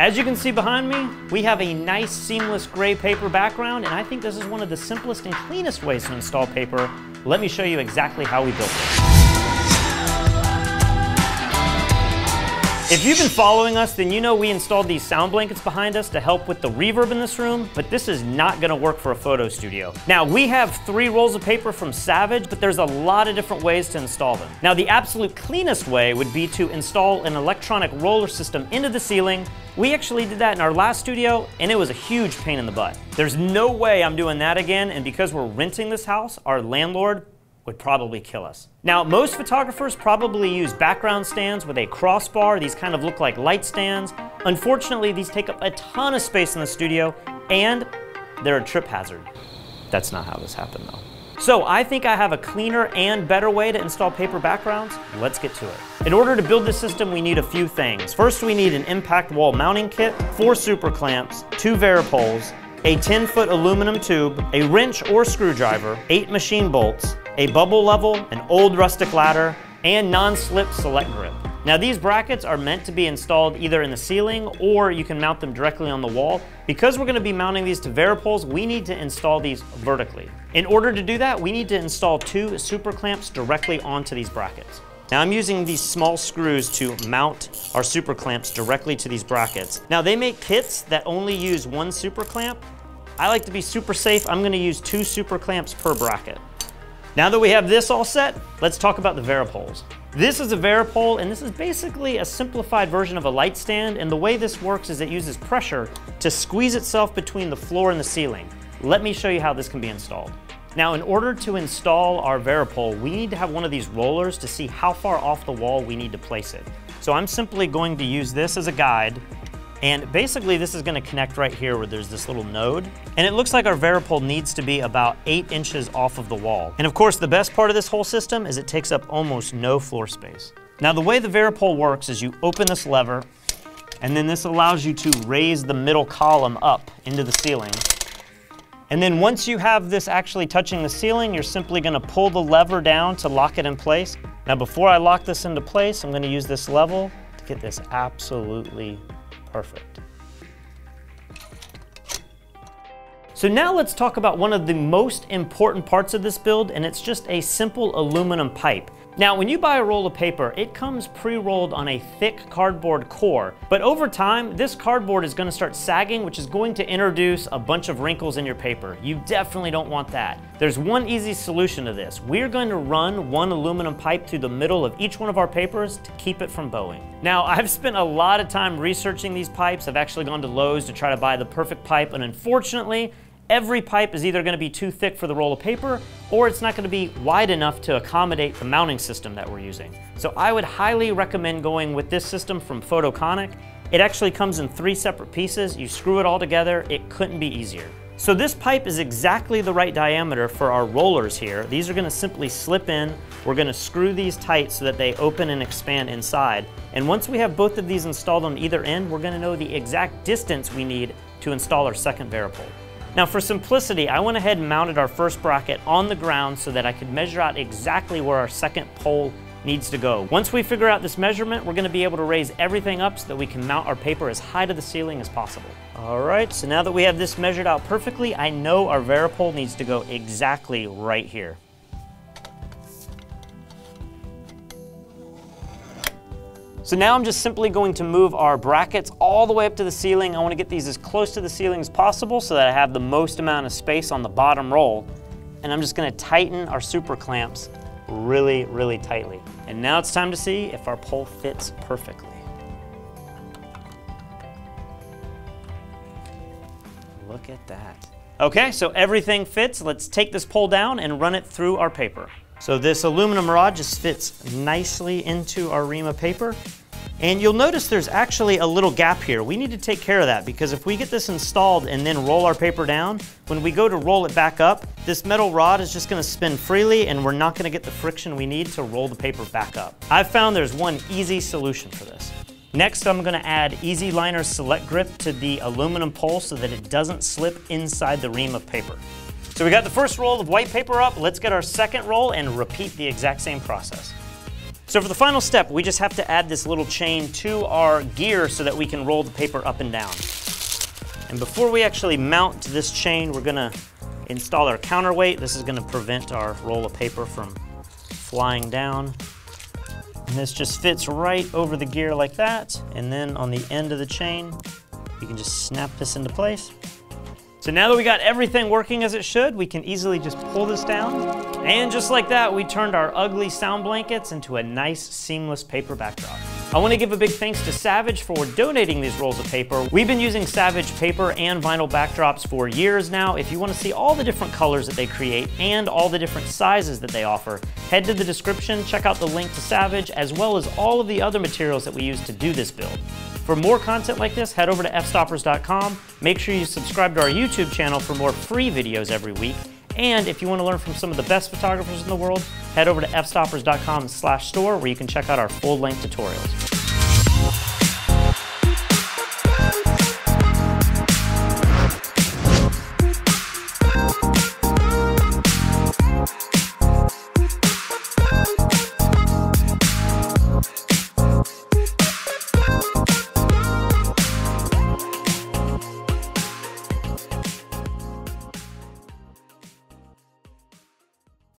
As you can see behind me, we have a nice seamless gray paper background, and I think this is one of the simplest and cleanest ways to install paper. Let me show you exactly how we built it. If you've been following us, then you know we installed these sound blankets behind us to help with the reverb in this room, but this is not gonna work for a photo studio. Now, we have 3 rolls of paper from Savage, but there's a lot of different ways to install them. Now, the absolute cleanest way would be to install an electronic roller system into the ceiling. We actually did that in our last studio, and it was a huge pain in the butt. There's no way I'm doing that again, and because we're renting this house, our landlord would probably kill us. Now, most photographers probably use background stands with a crossbar. These kind of look like light stands. Unfortunately, these take up a ton of space in the studio, and they're a trip hazard. That's not how this happened, though. So I think I have a cleaner and better way to install paper backgrounds. Let's get to it. In order to build this system, we need a few things. First, we need an impact wall mounting kit, 4 super clamps, 2 Varipoles, a 10-foot aluminum tube, a wrench or screwdriver, 8 machine bolts, a bubble level, an old rustic ladder, and non-slip select grip. Now, these brackets are meant to be installed either in the ceiling or you can mount them directly on the wall. Because we're gonna be mounting these to Varipoles, we need to install these vertically. In order to do that, we need to install 2 super clamps directly onto these brackets. Now, I'm using these small screws to mount our super clamps directly to these brackets. Now, they make kits that only use 1 super clamp. I like to be super safe. I'm gonna use 2 super clamps per bracket. Now that we have this all set, let's talk about the Varipoles. This is a Varipole, and this is basically a simplified version of a light stand, and the way this works is it uses pressure to squeeze itself between the floor and the ceiling. Let me show you how this can be installed. Now, in order to install our Varipole, we need to have one of these rollers to see how far off the wall we need to place it. So I'm simply going to use this as a guide, and basically this is gonna connect right here where there's this little node. And it looks like our Varipole needs to be about 8 inches off of the wall. And of course, the best part of this whole system is it takes up almost no floor space. Now, the way the Varipole works is you open this lever, and then this allows you to raise the middle column up into the ceiling. And then once you have this actually touching the ceiling, you're simply gonna pull the lever down to lock it in place. Now, before I lock this into place, I'm gonna use this level to get this absolutely perfect. So now let's talk about one of the most important parts of this build, and it's just a simple aluminum pipe. Now, when you buy a roll of paper, it comes pre-rolled on a thick cardboard core, but over time, this cardboard is gonna start sagging, which is going to introduce a bunch of wrinkles in your paper. You definitely don't want that. There's one easy solution to this. We're going to run 1 aluminum pipe through the middle of each one of our papers to keep it from bowing. Now, I've spent a lot of time researching these pipes. I've actually gone to Lowe's to try to buy the perfect pipe, and unfortunately, every pipe is either gonna be too thick for the roll of paper, or it's not gonna be wide enough to accommodate the mounting system that we're using. So I would highly recommend going with this system from Photoconic. It actually comes in 3 separate pieces. You screw it all together, it couldn't be easier. So this pipe is exactly the right diameter for our rollers here. These are gonna simply slip in. We're gonna screw these tight so that they open and expand inside. And once we have both of these installed on either end, we're gonna know the exact distance we need to install our second Varipole. Now, for simplicity, I went ahead and mounted our first bracket on the ground so that I could measure out exactly where our second pole needs to go. Once we figure out this measurement, we're gonna be able to raise everything up so that we can mount our paper as high to the ceiling as possible. All right, so now that we have this measured out perfectly, I know our Varipole needs to go exactly right here. So now I'm just simply going to move our brackets all the way up to the ceiling. I want to get these as close to the ceiling as possible so that I have the most amount of space on the bottom roll. And I'm just going to tighten our super clamps really, really tightly. And now it's time to see if our pole fits perfectly. Look at that. Okay, so everything fits. Let's take this pole down and run it through our paper. So this aluminum rod just fits nicely into our ream of paper. And you'll notice there's actually a little gap here. We need to take care of that because if we get this installed and then roll our paper down, when we go to roll it back up, this metal rod is just gonna spin freely and we're not gonna get the friction we need to roll the paper back up. I've found there's one easy solution for this. Next, I'm gonna add Easy Liner Select Grip to the aluminum pole so that it doesn't slip inside the ream of paper. So we got the first roll of white paper up. Let's get our second roll and repeat the exact same process. So for the final step, we just have to add this little chain to our gear so that we can roll the paper up and down. And before we actually mount this chain, we're gonna install our counterweight. This is gonna prevent our roll of paper from flying down. And this just fits right over the gear like that. And then on the end of the chain, you can just snap this into place. So now that we got everything working as it should, we can easily just pull this down. And just like that, we turned our ugly sound blankets into a nice, seamless paper backdrop. I want to give a big thanks to Savage for donating these rolls of paper. We've been using Savage paper and vinyl backdrops for years now. If you want to see all the different colors that they create and all the different sizes that they offer, head to the description, check out the link to Savage, as well as all of the other materials that we use to do this build. For more content like this, head over to fstoppers.com. Make sure you subscribe to our YouTube channel for more free videos every week. And if you want to learn from some of the best photographers in the world, head over to fstoppers.com/store where you can check out our full-length tutorials.